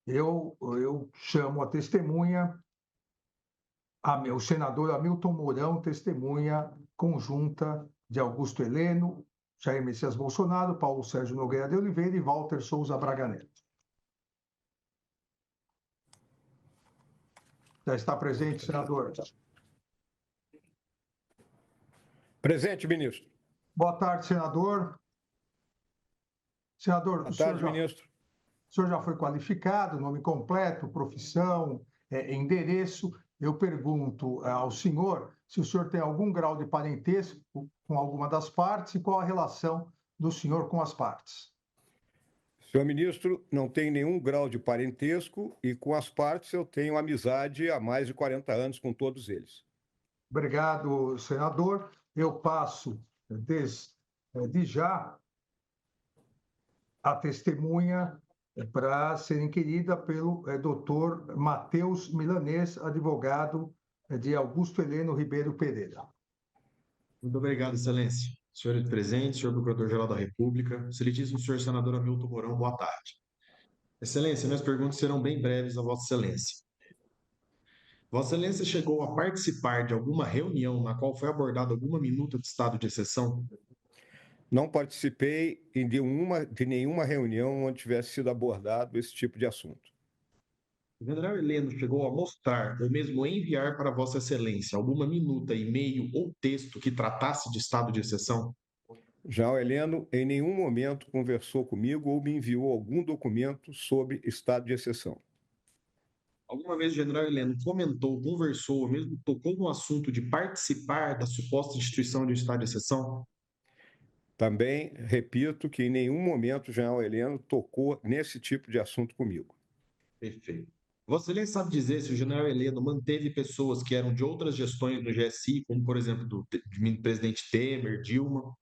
eu chamo a testemunha, o senador Hamilton Mourão, testemunha conjunta de Augusto Heleno, Jair Messias Bolsonaro, Paulo Sérgio Nogueira de Oliveira e Walter Souza Braga Neto. Já está presente, senador? Presente, ministro. Boa tarde, senador. Senador, boa tarde, ministro. O senhor já foi qualificado, nome completo, profissão, endereço. Eu pergunto ao senhor se o senhor tem algum grau de parentesco com alguma das partes e qual a relação do senhor com as partes. Senhor ministro, não tem nenhum grau de parentesco e com as partes eu tenho amizade há mais de 40 anos com todos eles. Obrigado, senador. Eu passo desde já a testemunha para ser inquirida pelo doutor Matheus Milanês, advogado de Augusto Heleno Ribeiro Pereira. Muito obrigado, excelência. Senhores presentes, senhor Procurador-Geral da República, excelentíssimo senhor senador Hamilton Mourão, boa tarde. Excelência, minhas perguntas serão bem breves a Vossa Excelência. Vossa Excelência chegou a participar de alguma reunião na qual foi abordada alguma minuta de estado de exceção? Não participei de nenhuma reunião onde tivesse sido abordado esse tipo de assunto. O general Heleno chegou a mostrar, ou mesmo enviar para Vossa Excelência, alguma minuta, e-mail ou texto que tratasse de estado de exceção? General Heleno, em nenhum momento conversou comigo ou me enviou algum documento sobre estado de exceção. Alguma vez o general Heleno comentou, conversou, ou mesmo tocou no assunto de participar da suposta instituição de estado de exceção? Também repito que em nenhum momento o general Heleno tocou nesse tipo de assunto comigo. Perfeito. Vossa Excelência sabe dizer se o general Heleno manteve pessoas que eram de outras gestões do GSI, como, por exemplo, do presidente Temer, Dilma?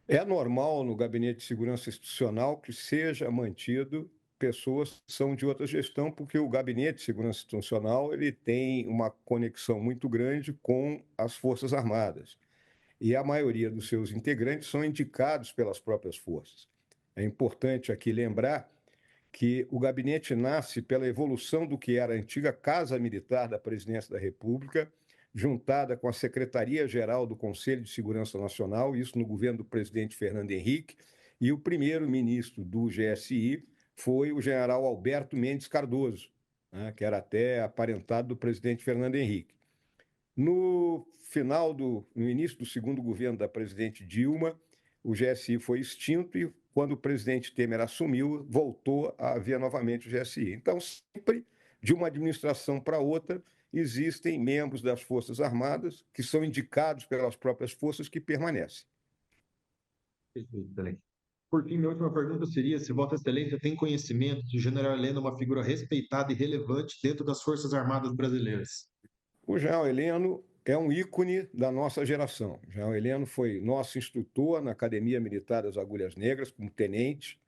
É normal no Gabinete de Segurança Institucional que seja mantido pessoas que são de outra gestão, porque o Gabinete de Segurança Institucional ele tem uma conexão muito grande com as Forças Armadas. E a maioria dos seus integrantes são indicados pelas próprias forças. É importante aqui lembrar que o gabinete nasce pela evolução do que era a antiga Casa Militar da Presidência da República, juntada com a Secretaria-Geral do Conselho de Segurança Nacional, isso no governo do presidente Fernando Henrique, e o primeiro-ministro do GSI foi o general Alberto Mendes Cardoso, né, que era até aparentado do presidente Fernando Henrique. No início do segundo governo da presidente Dilma, o GSI foi extinto e, quando o presidente Temer assumiu, voltou a haver novamente o GSI. Então, sempre, de uma administração para outra, existem membros das Forças Armadas que são indicados pelas próprias forças que permanecem. Perfeito, excelente. Por fim, minha última pergunta seria se Vossa Excelência tem conhecimento que o general Heleno é uma figura respeitada e relevante dentro das Forças Armadas brasileiras. O general Heleno é um ícone da nossa geração. O general Heleno foi nosso instrutor na Academia Militar das Agulhas Negras, como tenente.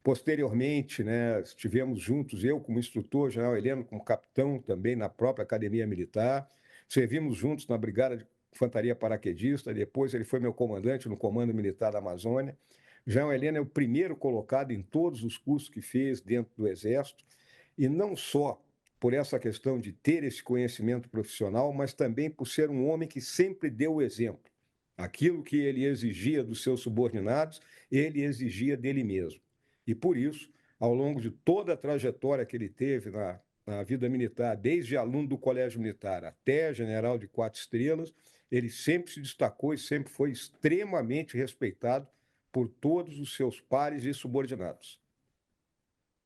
Posteriormente, estivemos juntos, eu como instrutor, o general Heleno como capitão também na própria Academia Militar. Servimos juntos na Brigada de Infantaria Paraquedista, depois ele foi meu comandante no Comando Militar da Amazônia. O general Heleno é o primeiro colocado em todos os cursos que fez dentro do Exército, e não só por essa questão de ter esse conhecimento profissional, mas também por ser um homem que sempre deu o exemplo. Aquilo que ele exigia dos seus subordinados, ele exigia dele mesmo. E por isso, ao longo de toda a trajetória que ele teve na vida militar, desde aluno do Colégio Militar até general de 4 estrelas, ele sempre se destacou e sempre foi extremamente respeitado por todos os seus pares e subordinados.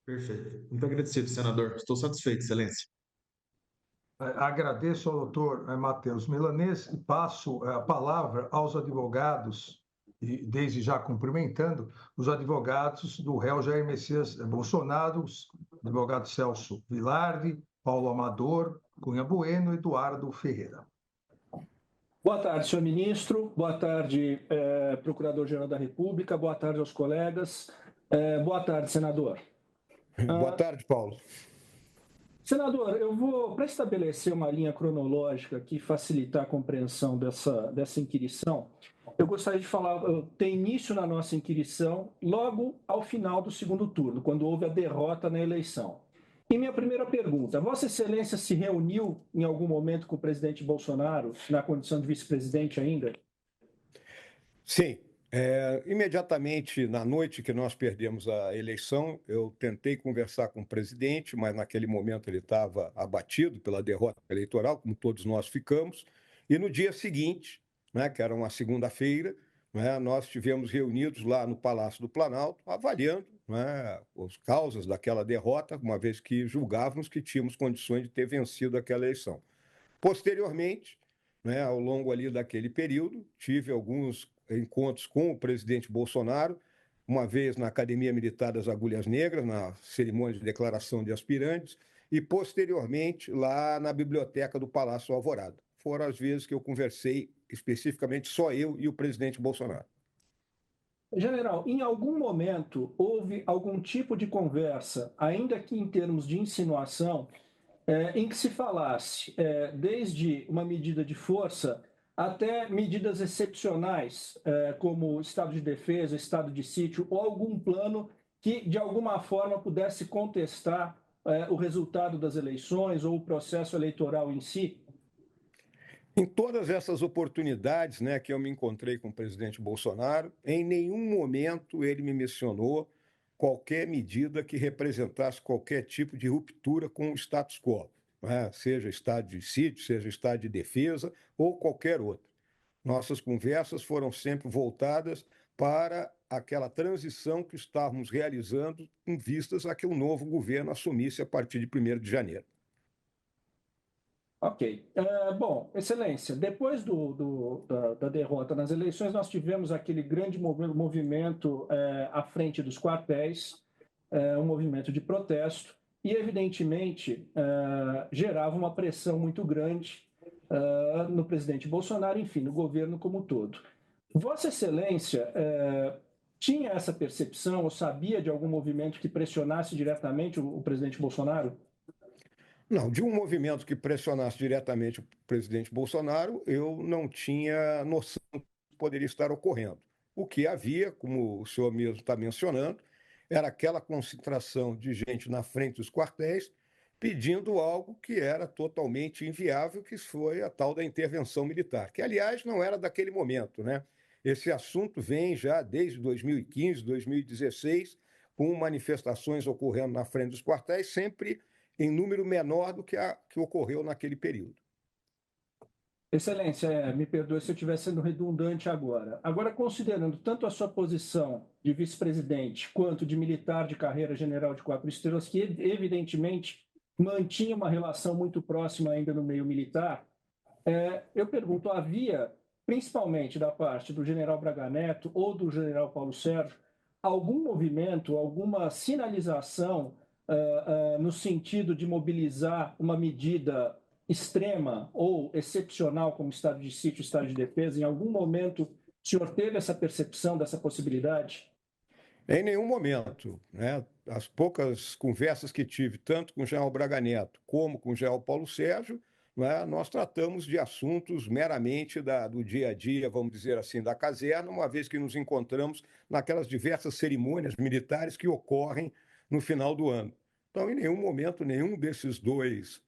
Perfeito. Muito agradecido, senador. Estou satisfeito, excelência. Agradeço ao doutor Matheus Milanês e passo a palavra aos advogados, e desde já cumprimentando os advogados do réu Jair Messias Bolsonaro, os advogados Celso Vilardi, Paulo Amador, Cunha Bueno e Eduardo Ferreira. Boa tarde, senhor ministro. Boa tarde, procurador-geral da República. Boa tarde aos colegas. Boa tarde, senador. Boa tarde, Paulo. Senador, eu vou, para estabelecer uma linha cronológica que facilitar a compreensão dessa inquirição, eu gostaria de falar, tem início na nossa inquirição logo ao final do segundo turno, quando houve a derrota na eleição. E minha primeira pergunta: Vossa Excelência se reuniu em algum momento com o presidente Bolsonaro, na condição de vice-presidente ainda? Sim. Imediatamente na noite que nós perdemos a eleição, eu tentei conversar com o presidente, mas naquele momento ele estava abatido pela derrota eleitoral, como todos nós ficamos. E no dia seguinte, né, que era uma segunda-feira, né, nós estivemos reunidos lá no Palácio do Planalto, avaliando, né, as causas daquela derrota, uma vez que julgávamos que tínhamos condições de ter vencido aquela eleição. Posteriormente, né, ao longo ali daquele período, tive alguns encontros com o presidente Bolsonaro, uma vez na Academia Militar das Agulhas Negras, na cerimônia de declaração de aspirantes, e posteriormente lá na biblioteca do Palácio Alvorada. Foram as vezes que eu conversei, especificamente só eu e o presidente Bolsonaro. General, em algum momento houve algum tipo de conversa, ainda que em termos de insinuação, em que se falasse desde uma medida de força até medidas excepcionais, como estado de defesa, estado de sítio, ou algum plano que, de alguma forma, pudesse contestar o resultado das eleições ou o processo eleitoral em si? Em todas essas oportunidades, né, que eu me encontrei com o presidente Bolsonaro, em nenhum momento ele me mencionou qualquer medida que representasse qualquer tipo de ruptura com o status quo, né? Seja estado de sítio, seja estado de defesa ou qualquer outro. Nossas conversas foram sempre voltadas para aquela transição que estávamos realizando em vistas a que o novo governo assumisse a partir de 1º de janeiro. Ok. Bom, Excelência, depois da derrota nas eleições, nós tivemos aquele grande movimento à frente dos quartéis, um movimento de protesto, e, evidentemente, gerava uma pressão muito grande no presidente Bolsonaro, enfim, no governo como um todo. Vossa Excelência tinha essa percepção ou sabia de algum movimento que pressionasse diretamente o presidente Bolsonaro? Não, de um movimento que pressionasse diretamente o presidente Bolsonaro, eu não tinha noção que poderia estar ocorrendo. O que havia, como o senhor mesmo está mencionando, era aquela concentração de gente na frente dos quartéis pedindo algo que era totalmente inviável, que foi a tal da intervenção militar, que, aliás, não era daquele momento, né? Esse assunto vem já desde 2015, 2016, com manifestações ocorrendo na frente dos quartéis, sempre em número menor do que a que ocorreu naquele período. Excelência, me perdoe se eu estiver sendo redundante agora. Agora, considerando tanto a sua posição de vice-presidente quanto de militar de carreira general de 4 estrelas, que evidentemente mantinha uma relação muito próxima ainda no meio militar, eu pergunto, havia, principalmente da parte do general Braga Neto ou do general Paulo Sérgio, algum movimento, alguma sinalização no sentido de mobilizar uma medida extrema ou excepcional, como estado de sítio, estado de defesa? Em algum momento o senhor teve essa percepção dessa possibilidade? Em nenhum momento, né? As poucas conversas que tive, tanto com o general Braga Neto como com o general Paulo Sérgio, né, nós tratamos de assuntos meramente do dia a dia, vamos dizer assim, da caserna, uma vez que nos encontramos naquelas diversas cerimônias militares que ocorrem no final do ano. Então, em nenhum momento, nenhum desses dois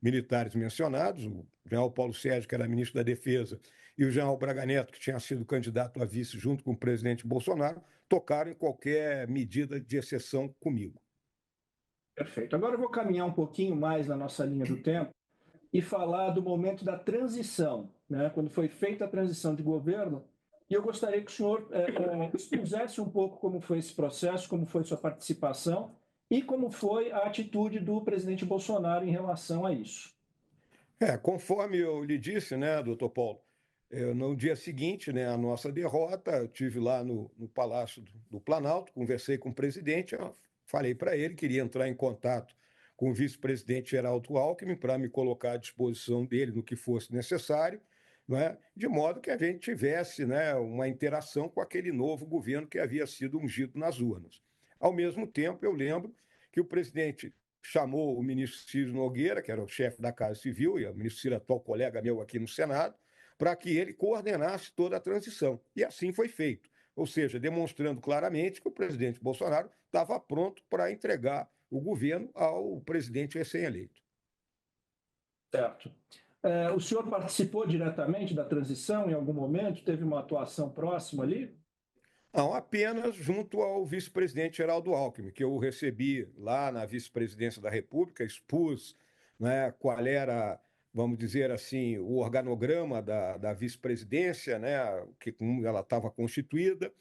militares mencionados, o general Paulo Sérgio, que era ministro da Defesa, e o general Braga Neto, que tinha sido candidato a vice junto com o presidente Bolsonaro, tocaram em qualquer medida de exceção comigo. Perfeito. Agora eu vou caminhar um pouquinho mais na nossa linha do tempo e falar do momento da transição, né? Quando foi feita a transição de governo, e eu gostaria que o senhor expusesse um pouco como foi esse processo, como foi sua participação e como foi a atitude do presidente Bolsonaro em relação a isso. Conforme eu lhe disse, né, doutor Paulo, no dia seguinte, né, a nossa derrota, eu estive lá no Palácio do Planalto, conversei com o presidente, eu falei para ele que queria entrar em contato com o vice-presidente Geraldo Alckmin para me colocar à disposição dele no que fosse necessário, né, de modo que a gente tivesse, né, uma interação com aquele novo governo que havia sido ungido nas urnas. Ao mesmo tempo, eu lembro que o presidente chamou o ministro Ciro Nogueira, que era o chefe da Casa Civil, e o ministro Ciro, atual colega meu aqui no Senado, para que ele coordenasse toda a transição. E assim foi feito. Ou seja, demonstrando claramente que o presidente Bolsonaro estava pronto para entregar o governo ao presidente recém-eleito. Certo. O senhor participou diretamente da transição em algum momento? Teve uma atuação próxima ali? Não, apenas junto ao vice-presidente Geraldo Alckmin, que eu recebi lá na vice-presidência da República, expus, né, qual era, vamos dizer assim, o organograma da vice-presidência, né, como ela estava constituída.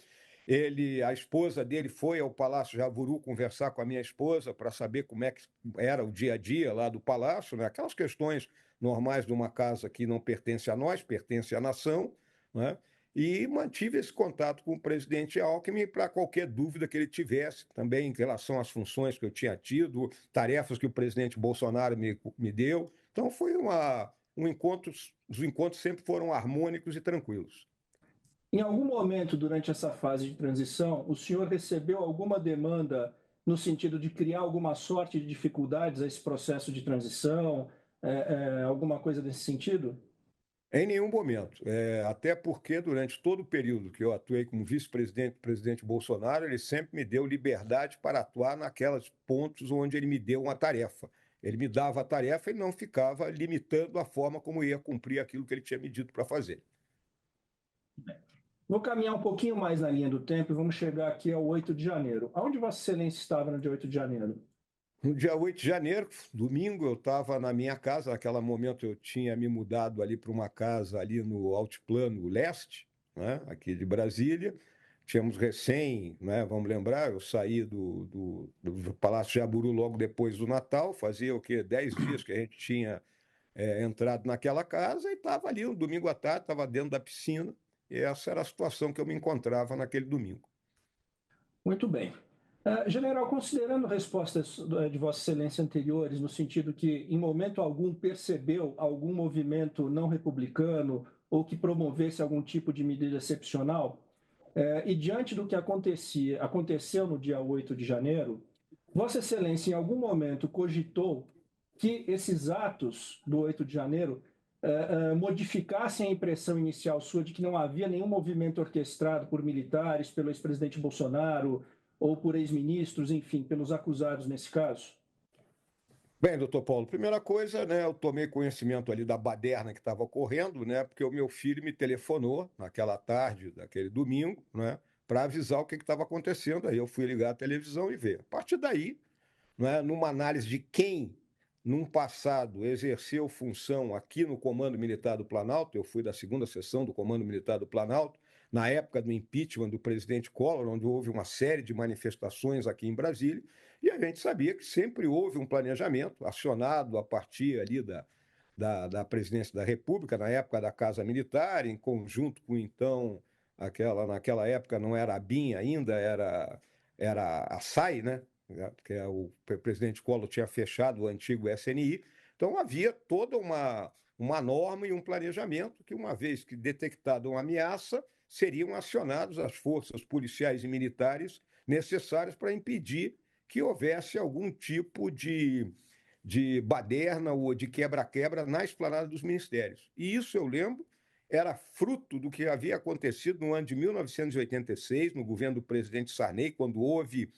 A esposa dele foi ao Palácio Jaburu conversar com a minha esposa para saber como é que era o dia a dia lá do palácio, né? Aquelas questões normais de uma casa que não pertence a nós, pertence à nação, né? E mantive esse contato com o presidente Alckmin para qualquer dúvida que ele tivesse, também em relação às funções que eu tinha tido, tarefas que o presidente Bolsonaro me deu. Então, foi um encontro, os encontros sempre foram harmônicos e tranquilos. Em algum momento durante essa fase de transição, o senhor recebeu alguma demanda no sentido de criar alguma sorte de dificuldades a esse processo de transição, alguma coisa nesse sentido? Em nenhum momento. Até porque, durante todo o período que eu atuei como vice-presidente do presidente Bolsonaro, ele sempre me deu liberdade para atuar naqueles pontos onde ele me deu uma tarefa. Ele me dava a tarefa e não ficava limitando a forma como ia cumprir aquilo que ele tinha me dito para fazer. Vou caminhar um pouquinho mais na linha do tempo e vamos chegar aqui ao 8 de janeiro. Onde Vossa Excelência estava no dia 8 de janeiro? No dia 8 de janeiro, domingo, eu estava na minha casa. Naquele momento eu tinha me mudado ali para uma casa ali no Altiplano Leste, né, aqui de Brasília. Tínhamos recém, né, vamos lembrar, eu saí do Palácio Jaburu logo depois do Natal, fazia o quê? 10 dias que a gente tinha entrado naquela casa e estava ali, um domingo à tarde, estava dentro da piscina. E essa era a situação que eu me encontrava naquele domingo. Muito bem. General, considerando respostas de Vossa Excelência anteriores, no sentido que, em momento algum, percebeu algum movimento não republicano ou que promovesse algum tipo de medida excepcional, e diante do que aconteceu no dia 8 de janeiro, Vossa Excelência, em algum momento, cogitou que esses atos do 8 de janeiro modificassem a impressão inicial sua de que não havia nenhum movimento orquestrado por militares, pelo ex-presidente Bolsonaro ou por ex-ministros, enfim, pelos acusados nesse caso? Bem, doutor Paulo, primeira coisa, né, eu tomei conhecimento ali da baderna que estava ocorrendo, né, porque o meu filho me telefonou naquela tarde daquele domingo, né, para avisar o que estava acontecendo. Aí eu fui ligar a televisão e ver. A partir daí, né, numa análise de quem, num passado, exerceu função aqui no Comando Militar do Planalto, eu fui da segunda seção do Comando Militar do Planalto, na época do impeachment do presidente Collor, onde houve uma série de manifestações aqui em Brasília, e a gente sabia que sempre houve um planejamento acionado a partir ali da presidência da República, na época da Casa Militar, em conjunto com, então, naquela época não era a BIM ainda, era a SAI, né? Porque o presidente Collor tinha fechado o antigo SNI. Então, havia toda uma norma e um planejamento que, uma vez que detectada uma ameaça, seriam acionados as forças policiais e militares necessárias para impedir que houvesse algum tipo de baderna ou de quebra-quebra na esplanada dos ministérios. E isso, eu lembro, era fruto do que havia acontecido no ano de 1986, no governo do presidente Sarney, quando houve,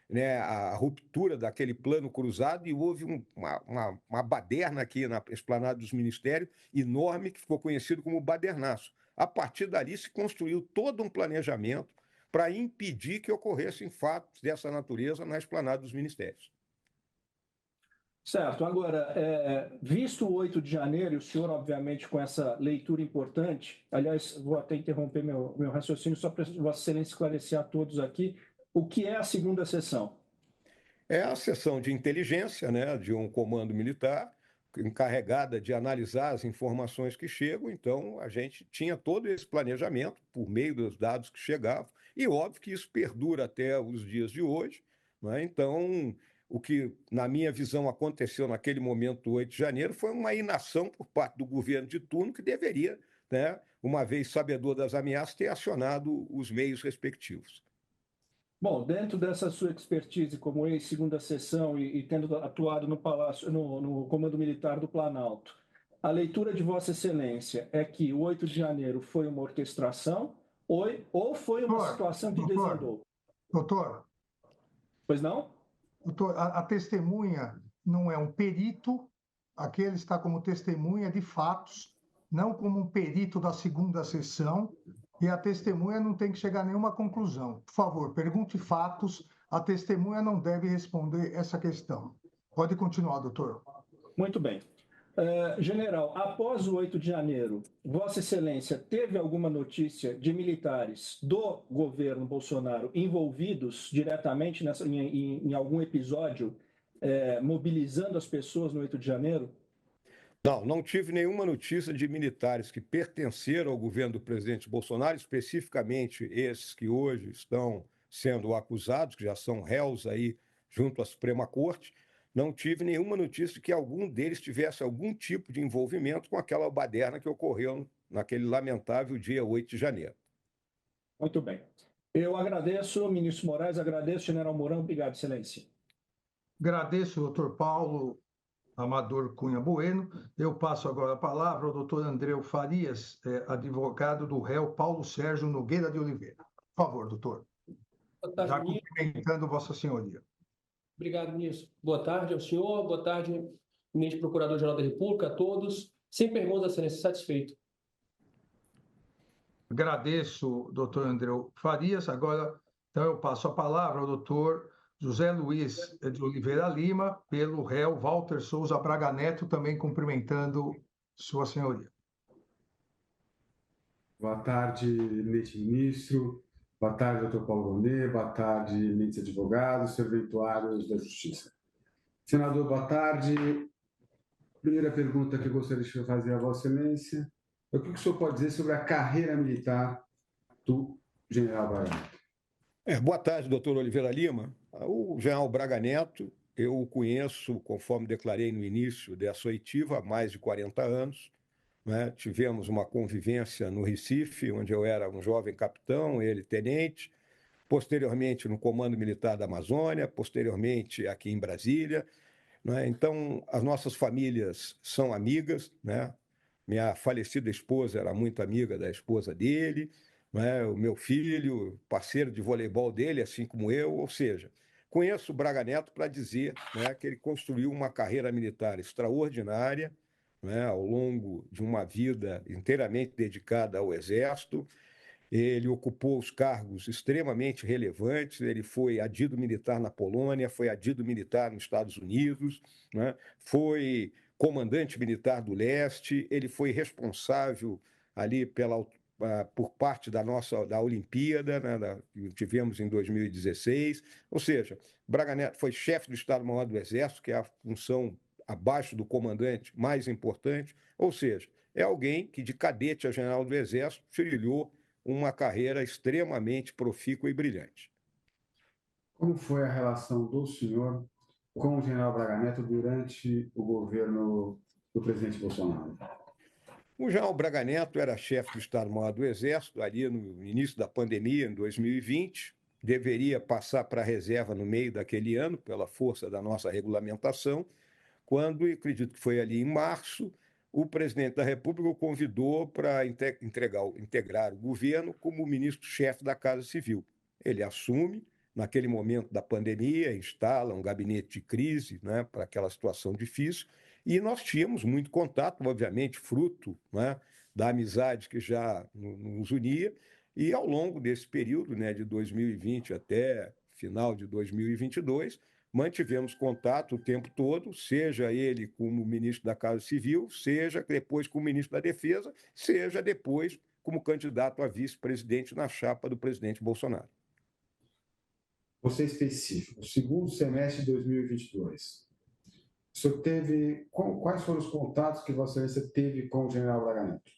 né, a ruptura daquele plano cruzado e houve uma baderna aqui na esplanada dos ministérios enorme, que ficou conhecido como badernaço. A partir dali se construiu todo um planejamento para impedir que ocorressem fatos dessa natureza na esplanada dos ministérios. Certo. Agora, visto o 8 de janeiro, e o senhor, obviamente, com essa leitura importante, aliás, vou até interromper meu raciocínio só para Vossa Excelência esclarecer a todos aqui, o que é a segunda sessão? É a seção de inteligência, né, de um comando militar, encarregada de analisar as informações que chegam. Então, a gente tinha todo esse planejamento por meio dos dados que chegavam, e óbvio que isso perdura até os dias de hoje, né? Então, o que, na minha visão, aconteceu naquele momento do 8 de janeiro foi uma inação por parte do governo de turno, que deveria, né, uma vez sabedor das ameaças, ter acionado os meios respectivos. Bom, dentro dessa sua expertise como ex-segunda seção e tendo atuado no Palácio, no Comando Militar do Planalto, a leitura de Vossa Excelência é que o 8 de janeiro foi uma orquestração ou foi uma situação que desandou? Doutor, Pois não? Doutor, a testemunha não é um perito, aqui ele está como testemunha de fatos, não como um perito da segunda sessão, e a testemunha não tem que chegar a nenhuma conclusão. Por favor, pergunte fatos, a testemunha não deve responder essa questão. Pode continuar, doutor. Muito bem. General, após o 8 de janeiro, Vossa Excelência teve alguma notícia de militares do governo Bolsonaro envolvidos diretamente em algum episódio mobilizando as pessoas no 8 de janeiro? Não tive nenhuma notícia de militares que pertenceram ao governo do presidente Bolsonaro, especificamente esses que hoje estão sendo acusados, que já são réus aí junto à Suprema Corte. Não tive nenhuma notícia de que algum deles tivesse algum tipo de envolvimento com aquela baderna que ocorreu naquele lamentável dia 8 de janeiro. Muito bem. Eu agradeço, ministro Moraes, agradeço, general Mourão. Obrigado, excelência. Agradeço, doutor Paulo Amador Cunha Bueno. Eu passo agora a palavra ao doutor Andreu Farias, advogado do réu Paulo Sérgio Nogueira de Oliveira. Por favor, doutor. Boa tarde, já ministro. cumprimentando Vossa Senhoria. Obrigado, ministro. Boa tarde ao senhor, boa tarde, ministro Procurador-Geral da República, a todos. Sem perguntas, excelência, satisfeito. Agradeço, doutor Andreu Farias. Agora, então, eu passo a palavra ao doutor José Luiz de Oliveira Lima, pelo réu Walter Souza Braga Neto, também cumprimentando Sua Senhoria. Boa tarde, eminente ministro. Boa tarde, doutor Paulo Gonet. Boa tarde, eminentes advogados, serventuários da Justiça. Senador, boa tarde. Primeira pergunta que eu gostaria de fazer a Vossa Excelência é o que o senhor pode dizer sobre a carreira militar do general Braga Neto? Boa tarde, doutor Oliveira Lima. O general Braga Neto, eu o conheço, conforme declarei no início dessa oitiva, há mais de 40 anos. Né? Tivemos uma convivência no Recife, onde eu era um jovem capitão, ele tenente, posteriormente no Comando Militar da Amazônia, posteriormente aqui em Brasília. Né? Então, as nossas famílias são amigas, né? Minha falecida esposa era muito amiga da esposa dele, né? O meu filho, parceiro de voleibol dele, assim como eu, ou seja, conheço o Braga Neto para dizer, né, que ele construiu uma carreira militar extraordinária, né, ao longo de uma vida inteiramente dedicada ao Exército. Ele ocupou os cargos extremamente relevantes, ele foi adido militar na Polônia, foi adido militar nos Estados Unidos, né, foi comandante militar do leste, ele foi responsável ali por parte da Olimpíada, né, que tivemos em 2016, ou seja, Braga Neto foi chefe do Estado-Maior do Exército, que é a função abaixo do comandante mais importante, ou seja, é alguém que de cadete a general do Exército trilhou uma carreira extremamente profícua e brilhante. Como foi a relação do senhor com o general Braga Neto durante o governo do presidente Bolsonaro? O general Braga Neto era chefe do Estado-Maior do Exército ali no início da pandemia, em 2020, deveria passar para a reserva no meio daquele ano, pela força da nossa regulamentação, quando, acredito que foi ali em março, o presidente da República o convidou para integrar o governo como ministro-chefe da Casa Civil. Ele assume, naquele momento da pandemia, instala um gabinete de crise, né, para aquela situação difícil, e nós tínhamos muito contato, obviamente, fruto, né, da amizade que já nos unia, e ao longo desse período, né, de 2020 até final de 2022, mantivemos contato o tempo todo, seja ele como ministro da Casa Civil, seja depois como ministro da Defesa, seja depois como candidato a vice-presidente na chapa do presidente Bolsonaro. Você é específico, segundo semestre de 2022, o senhor quais foram os contatos que Vossa Excelência teve com o general Braga Neto?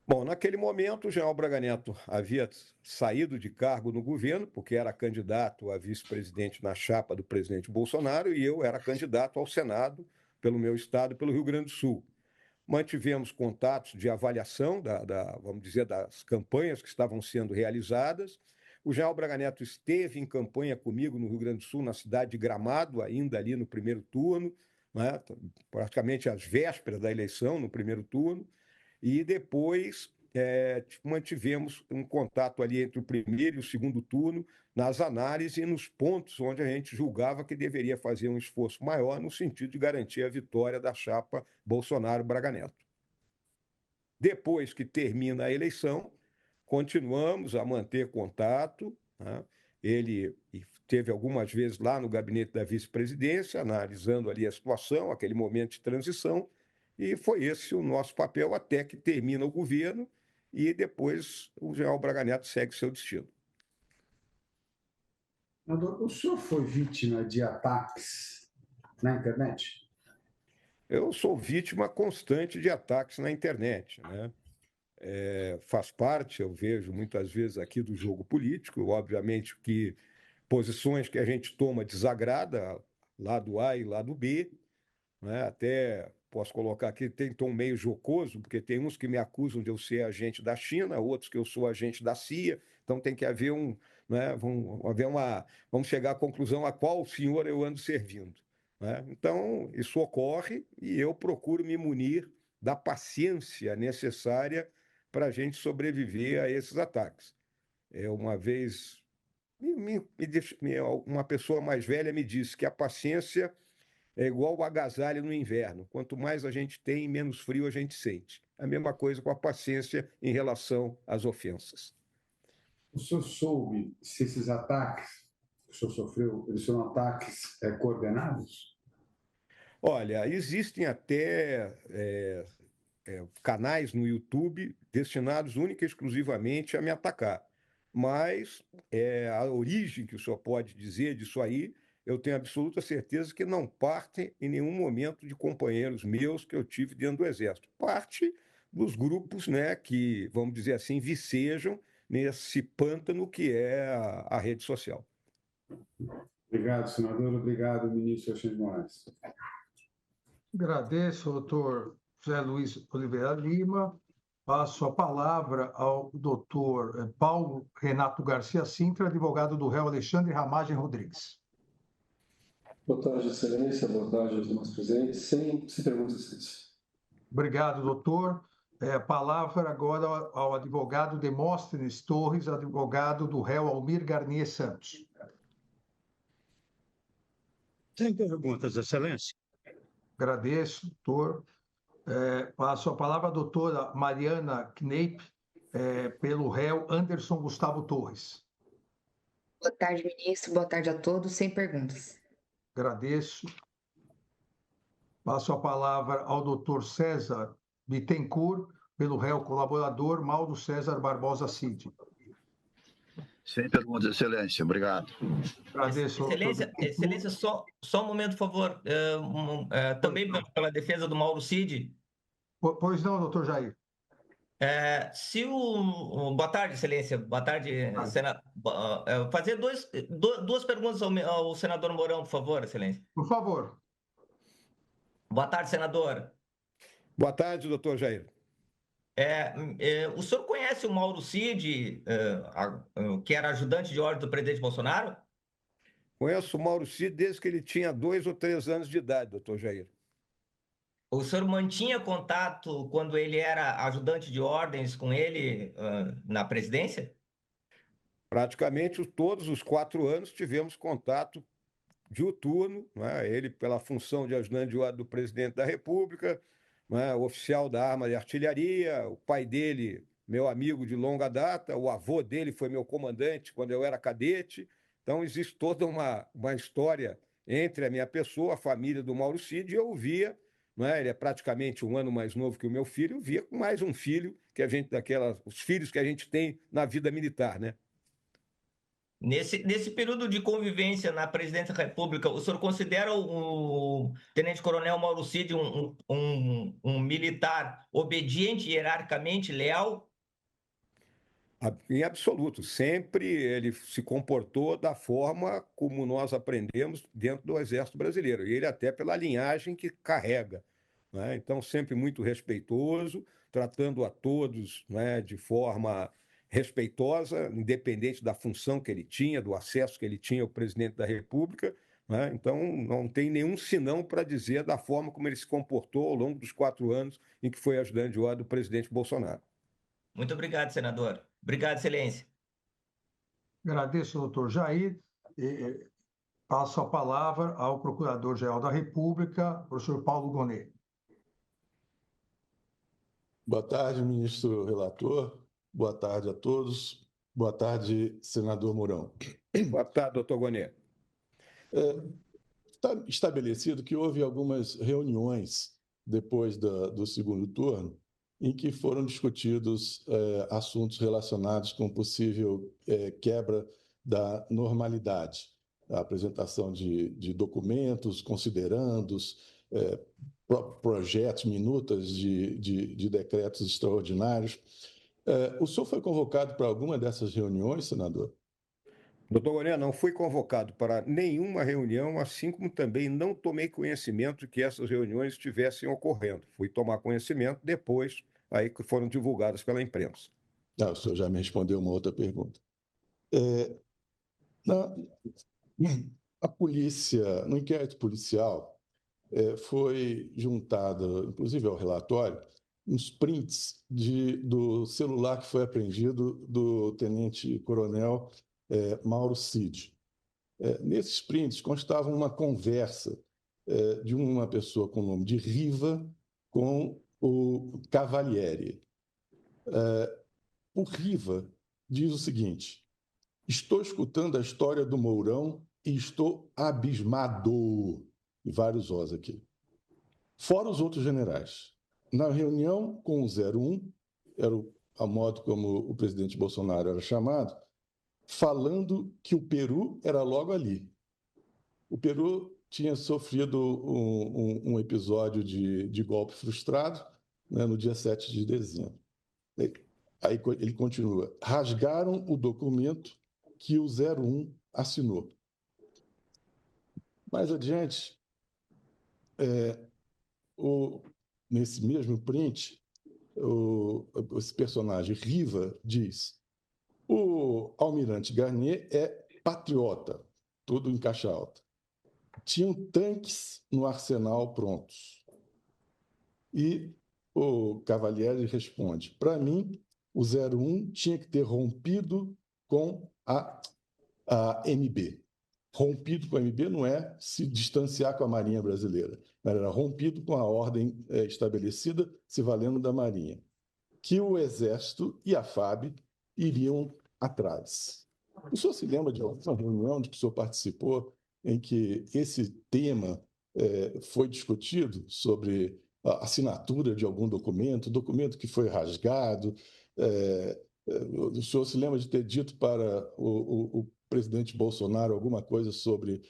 Bom, naquele momento, o general Braga Neto havia saído de cargo no governo, porque era candidato a vice-presidente na chapa do presidente Bolsonaro, e eu era candidato ao Senado pelo meu estado, pelo Rio Grande do Sul. Mantivemos contatos de avaliação vamos dizer, das campanhas que estavam sendo realizadas. O general Braga Neto esteve em campanha comigo no Rio Grande do Sul, na cidade de Gramado, ainda ali no primeiro turno, né, praticamente às vésperas da eleição, no primeiro turno. E depois mantivemos um contato ali entre o primeiro e o segundo turno, nas análises e nos pontos onde a gente julgava que deveria fazer um esforço maior no sentido de garantir a vitória da chapa Bolsonaro-Braga Neto. Depois que termina a eleição, continuamos a manter contato, né? Ele esteve algumas vezes lá no gabinete da vice-presidência, analisando ali a situação, aquele momento de transição, e foi esse o nosso papel até que termina o governo e depois o general Braga Neto segue seu destino. O senhor foi vítima de ataques na internet? Eu sou vítima constante de ataques na internet, né? Faz parte, eu vejo muitas vezes aqui do jogo político, obviamente que posições que a gente toma desagrada, lado A e lado B, né? Até posso colocar aqui, tem tom meio jocoso, porque tem uns que me acusam de eu ser agente da China, outros que eu sou agente da CIA, então tem que haver né? Vamos chegar à conclusão a qual senhor eu ando servindo, né? Então, isso ocorre e eu procuro me munir da paciência necessária para a gente sobreviver a esses ataques. Uma vez, uma pessoa mais velha me disse que a paciência é igual o agasalho no inverno. Quanto mais a gente tem, menos frio a gente sente. A mesma coisa com a paciência em relação às ofensas. O senhor soube se esses ataques que o senhor sofreu, eles foram ataques coordenados? Olha, existem até canais no YouTube destinados única e exclusivamente a me atacar. Mas a origem que o senhor pode dizer disso aí, eu tenho absoluta certeza que não parte em nenhum momento de companheiros meus que eu tive dentro do Exército. Parte dos grupos, né, que, vamos dizer assim, vicejam nesse pântano que é a rede social. Obrigado, senador. Obrigado, ministro Alexandre de Moraes. Agradeço, doutor José Luiz Oliveira Lima. Passo a palavra ao doutor Paulo Renato Garcia Sintra, advogado do réu Alexandre Ramagem Rodrigues. Boa tarde, excelência. Boa tarde aos demais presentes. Sem perguntas, excelência. Obrigado, doutor. Palavra agora ao advogado Demóstenes Torres, advogado do réu Almir Garnier Santos. Sem perguntas, excelência. Agradeço, doutor. Passo a palavra à doutora Mariana Kneip, pelo réu Anderson Gustavo Torres. Boa tarde, ministro. Boa tarde a todos. Sem perguntas. Agradeço. Passo a palavra ao doutor César Bittencourt, pelo réu colaborador Mauro César Barbosa Cid. Sem perguntas, excelência. Obrigado. Agradeço. Excelência, só um momento, por favor. Também pela defesa do Mauro Cid. Pois não, doutor Jair. Boa tarde, excelência. Boa tarde, senador. Fazer duas perguntas ao senador Mourão, por favor, excelência. Por favor. Boa tarde, senador. Boa tarde, doutor Jair. O senhor conhece o Mauro Cid, que era ajudante de ordem do presidente Bolsonaro? Conheço o Mauro Cid desde que ele tinha 2 ou 3 anos de idade, doutor Jair. O senhor mantinha contato quando ele era ajudante de ordens com ele na presidência? Praticamente todos os 4 anos tivemos contato diuturno, né? Ele pela função de ajudante de ordem do presidente da República, né? Oficial da arma de artilharia, o pai dele, meu amigo de longa data, o avô dele foi meu comandante quando eu era cadete. Então existe toda uma história entre a minha pessoa, a família do Mauro Cid, e eu via, né? Ele é praticamente 1 ano mais novo que o meu filho, eu via com mais um filho que a gente os filhos que a gente tem na vida militar, né? Nesse período de convivência na presidência da República, o senhor considera o tenente-coronel Mauro Cid um militar obediente, hierarquicamente leal? Em absoluto. Sempre ele se comportou da forma como nós aprendemos dentro do Exército Brasileiro. E ele até pela linhagem que carrega, né? Então, sempre muito respeitoso, tratando a todos, né, de forma respeitosa, independente da função que ele tinha, do acesso que ele tinha ao presidente da República, né? Então, não tem nenhum senão para dizer da forma como ele se comportou ao longo dos 4 anos em que foi ajudante de ordem do presidente Bolsonaro. Muito obrigado, senador. Obrigado, excelência. Agradeço, doutor Jair. Passo a palavra ao Procurador-Geral da República, professor Paulo Gonet. Boa tarde, ministro relator. Boa tarde a todos. Boa tarde, senador Mourão. Boa tarde, doutor Gonet. Está estabelecido que houve algumas reuniões depois do segundo turno em que foram discutidos assuntos relacionados com possível quebra da normalidade. A apresentação de documentos, considerandos, projetos, minutas de decretos extraordinários. O senhor foi convocado para alguma dessas reuniões, senador? Doutor Gonet, não fui convocado para nenhuma reunião, assim como também não tomei conhecimento de que essas reuniões estivessem ocorrendo. Fui tomar conhecimento depois, aí que foram divulgadas pela imprensa. O senhor já me respondeu uma outra pergunta. A polícia, no inquérito policial, foi juntada, inclusive ao relatório, uns prints do celular que foi apreendido do tenente-coronel Mauro Cid. Nesses prints constava uma conversa de uma pessoa com o nome de Riva com o Cavalieri. O Riva diz o seguinte: estou escutando a história do Mourão e estou abismado. E vários Os aqui. Fora os outros generais. Na reunião com o 01, era a modo como o presidente Bolsonaro era chamado, falando que o Peru era logo ali. O Peru tinha sofrido um episódio de golpe frustrado, né, no dia 7 de dezembro. Aí ele continua: rasgaram o documento que o 01 assinou. Mais adiante, nesse mesmo print, esse personagem, Riva, diz: o almirante Garnier é patriota, tudo em caixa alta. Tinham tanques no arsenal prontos. E o Cavalieri responde: para mim, o 01 tinha que ter rompido com a MB. Rompido com a MB não é se distanciar com a Marinha Brasileira, mas era rompido com a ordem estabelecida, se valendo da Marinha, que o Exército e a FAB iriam atrás. O senhor se lembra de alguma reunião de que o senhor participou em que esse tema foi discutido, sobre a assinatura de algum documento que foi rasgado? O senhor se lembra de ter dito para o presidente Bolsonaro alguma coisa sobre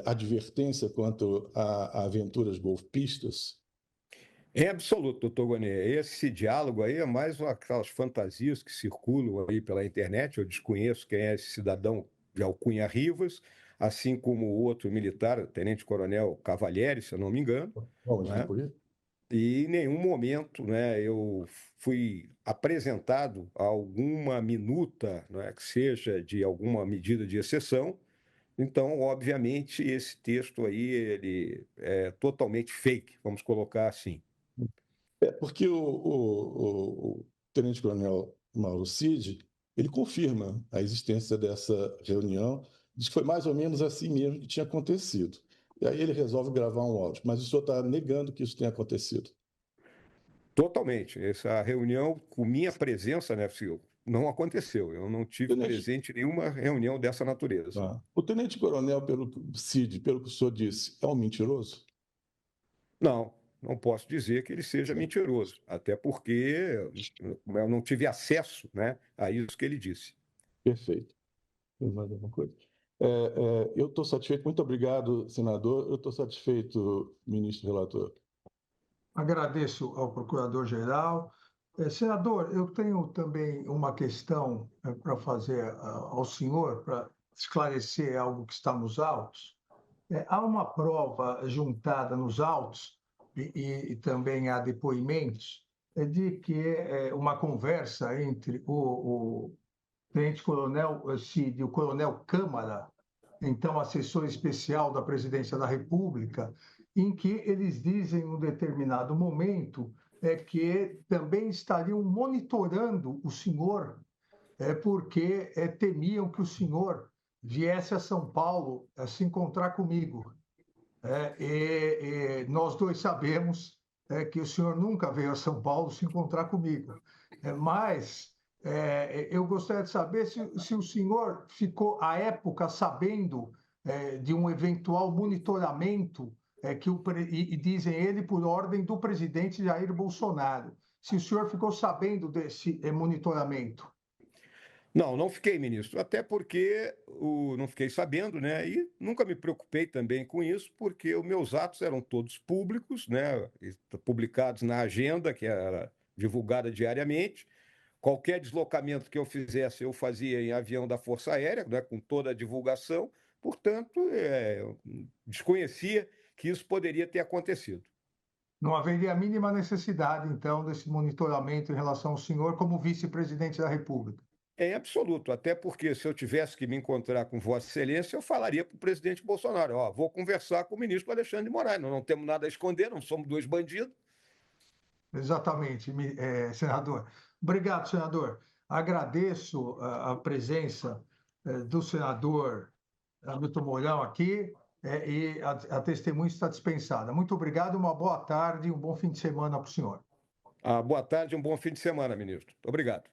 advertência quanto a aventuras golpistas? É absoluto, doutor Gonet. Esse diálogo aí é mais aquelas fantasias que circulam aí pela internet. Eu desconheço quem é esse cidadão de alcunha Rivas, assim como o outro militar, o tenente-coronel Cavalieri, se eu não me engano. Né? E em nenhum momento, né, eu fui apresentado a alguma minuta, né, que seja de alguma medida de exceção. Então, obviamente, esse texto aí ele é totalmente fake, vamos colocar assim. Porque o tenente-coronel Mauro Cid, ele confirma a existência dessa reunião, diz que foi mais ou menos assim mesmo que tinha acontecido. E aí ele resolve gravar um áudio. Mas o senhor está negando que isso tenha acontecido? Totalmente. Essa reunião, com minha presença, né, senhor, não aconteceu. Eu não tive presente em nenhuma reunião dessa natureza. O tenente-coronel Cid, pelo que o senhor disse, é um mentiroso? Não posso dizer que ele seja mentiroso, até porque eu não tive acesso, né, a isso que ele disse. Perfeito. Mais alguma coisa? Eu estou satisfeito. Muito obrigado, senador. Eu estou satisfeito, ministro relator. Agradeço ao procurador-geral. Senador, eu tenho também uma questão para fazer ao senhor, para esclarecer algo que está nos autos. Há uma prova juntada nos autos, e também há depoimentos, de que uma conversa entre o tenente-coronel Cid e o coronel Câmara, então assessor especial da Presidência da República, em que eles dizem, em um determinado momento, que também estariam monitorando o senhor, porque temiam que o senhor viesse a São Paulo se encontrar comigo. E nós dois sabemos que o senhor nunca veio a São Paulo se encontrar comigo. Mas eu gostaria de saber se o senhor ficou, à época, sabendo de um eventual monitoramento e dizem ele por ordem do presidente Jair Bolsonaro. Se o senhor ficou sabendo desse monitoramento? Não fiquei, ministro, até porque não fiquei sabendo, né? E nunca me preocupei também com isso, porque os meus atos eram todos públicos, né? Publicados na agenda, que era divulgada diariamente. Qualquer deslocamento que eu fizesse, eu fazia em avião da Força Aérea, né? Com toda a divulgação. Portanto, desconhecia que isso poderia ter acontecido. Não haveria a mínima necessidade, então, desse monitoramento em relação ao senhor como vice-presidente da República? Em absoluto, até porque se eu tivesse que me encontrar com Vossa Excelência, eu falaria para o presidente Bolsonaro, vou conversar com o ministro Alexandre de Moraes, nós não temos nada a esconder, não somos dois bandidos. Exatamente, senador. Obrigado, senador. Agradeço a presença do senador Hamilton Mourão aqui e a testemunha está dispensada. Muito obrigado, uma boa tarde e um bom fim de semana para o senhor. Boa tarde e um bom fim de semana, ministro. Obrigado.